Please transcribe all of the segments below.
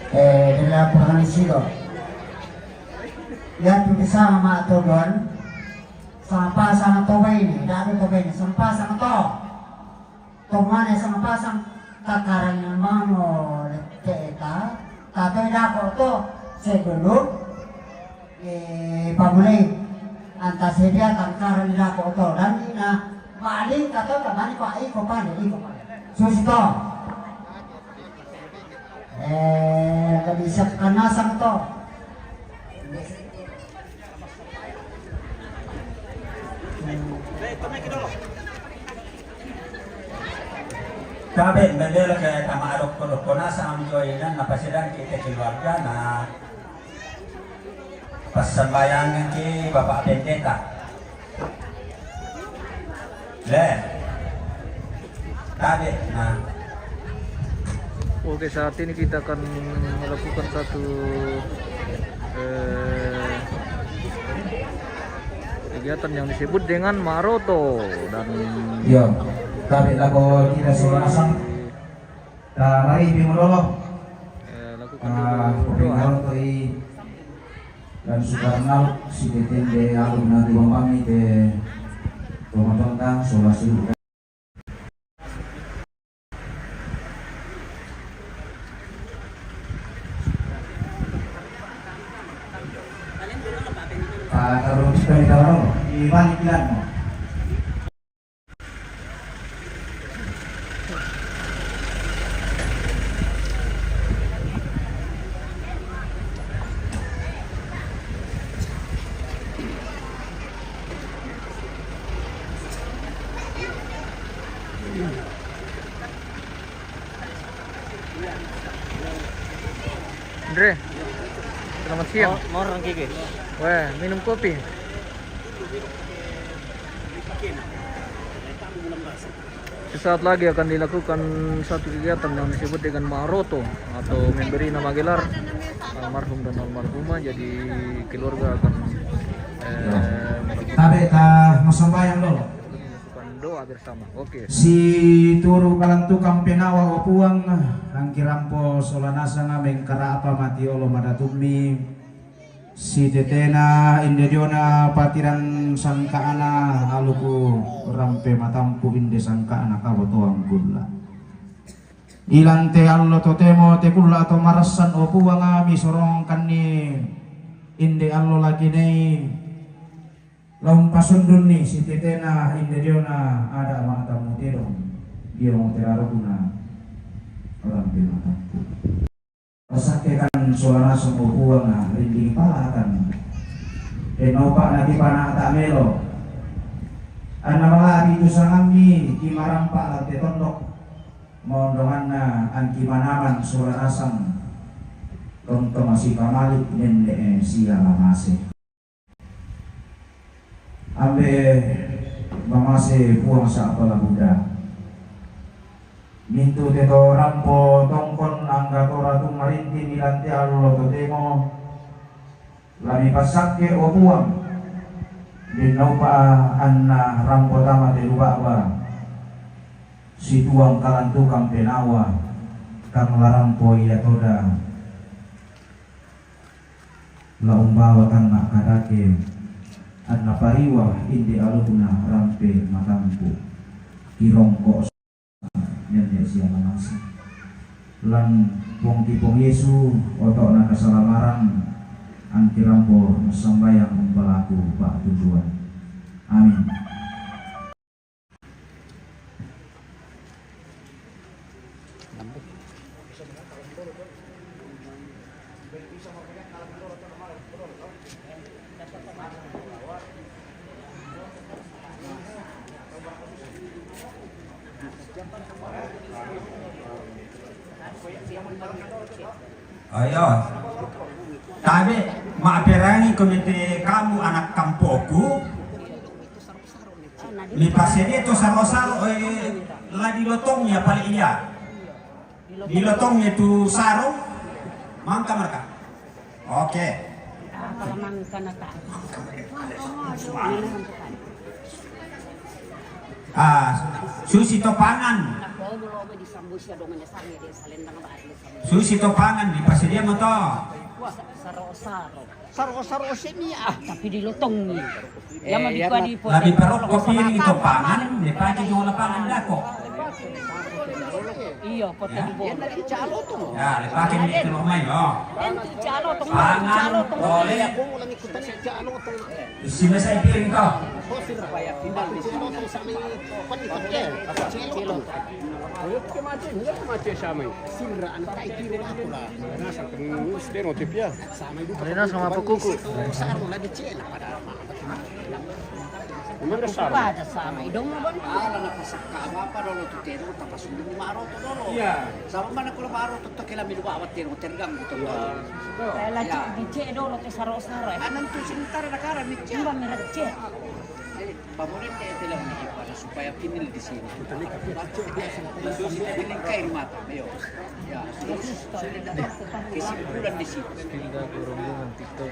Dalam organisasi yang bisa mak tuan sampah sama toba ini, dah ada toba ini sampah sama to, tomane sampah sama takaran yang mana kita, tapi dah kau to sebelum pamulai antas sedia takaran dah kau to dan ina balik kata kemana kau ikut pandai, susito, lebih siap karena sama to. Tapi bendera kayak tama arok na sa amjoy na napasidan kita keluarga na pasambayangan ki Bapak Pendeta. Tapi nah. Oke, saat ini kita akan melakukan satu kegiatan yang disebut dengan Maroto dan yo tapi lagu kita suasang mari bimulolo lakukan dulu Maroto dan Sukarnal si detende alumna di Bambami de Tomatonta solasi kalau kita ditaruh di balik pilar mo. Andre, selamat siang. Mau orang gigi. Weh, minum kopi. Sesaat lagi akan dilakukan satu kegiatan yang disebut dengan Maroto atau memberi nama gelar almarhum dan almarhumah. Jadi keluarga akan Tapi masambayang lo. melakukan doa bersama. Oke. Si turu kalantukang penawa opuang ang kirampo solanasa nga mengkara apa mati olo madatumi si tetena indediona patiran sangkaana aluku rampe matampu inde sangkaana kabotoang kulla ilante allo totemo te kulla atau marasan opuang ami sorong kanni inde allo lagi nei laung pasundun ni si tetena indediona ada matamu terong dia mau teraruna rampe matampu pasakekan suara semua uang na rinding palakan enopa na di panah tamelo anamala itu sangami di marang pak te tondok mondongan na angki manaman suara asam tonto masih pamalik nende sia lamase ambe mamase puang sa pala buda mintu teto rampo tongkon angga tora tung marinti nilanti allo totemo lami pasakke o buang dinaupa anna rampo tama de lubawa si tuang kalantukang penawa kang larampo iya toda laumbawa kang nakadake anna pariwa indi aluna rampe matampu kirongko yang siapa masih lan pong Yesu otok na kasalamaran anti rampo sambayang umpalaku Pak tujuan amin. Ayo, tapi maaperangi komite kamu anak kampoku. Ni pasien itu saro-saro lagi lotongnya paling iya. Di lotongnya itu sarung, mangka mereka. Oke. Susi topangan. dulu di sambu siya dong menyesangnya dia salendang bari sambu. Susi topangan di pasedia mo to. Wah, saro-saro. Saro-saro siya tapi dilotong ni. Yang mabikwa di po. Labi parok ko piring topangan, di pagi yung lapangan dako. Iya, po tadi po. Yan lagi calo to. Ya, lepakin di tulong may oh. Yan tu calo to. Pangan, tole. Ako lang ikutan ni calo to. Sino sa piring ko? Supaya tinggal di sini. Sa may panipat ya. Cilo. Alina sama pekuku. Pada sama idong mo ba? Na pasaka apa dolo to tero tapos lumaro to dolo. Iya. Sama man ako lumaro to kila miluwat tero tergam to. La di ce dolo to saro-saro. Anan to sintar na kara mi ce. Ba miratce. Favorit itulah ni para supaya pinil di sini. Sudah dilingkai mata, ayo. Ya, sudah dapat kesimpulan di sini. Pindah ke rombongan TikTok.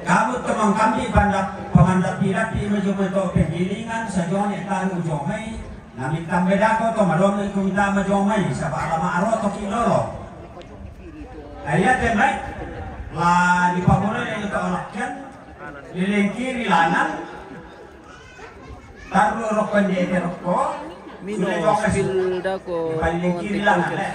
Kamu temang kami pemandap pirat di mejo-mejo penggilingan sejauh tahu jomai. Nami tambeda ko to malong ko minta majomai sa alama aro to kilolo. Ayat temai la di pamono yang to olakkan liling kiri lanan taruh rokon di rokok Mino, spill da ko paling kiri lanan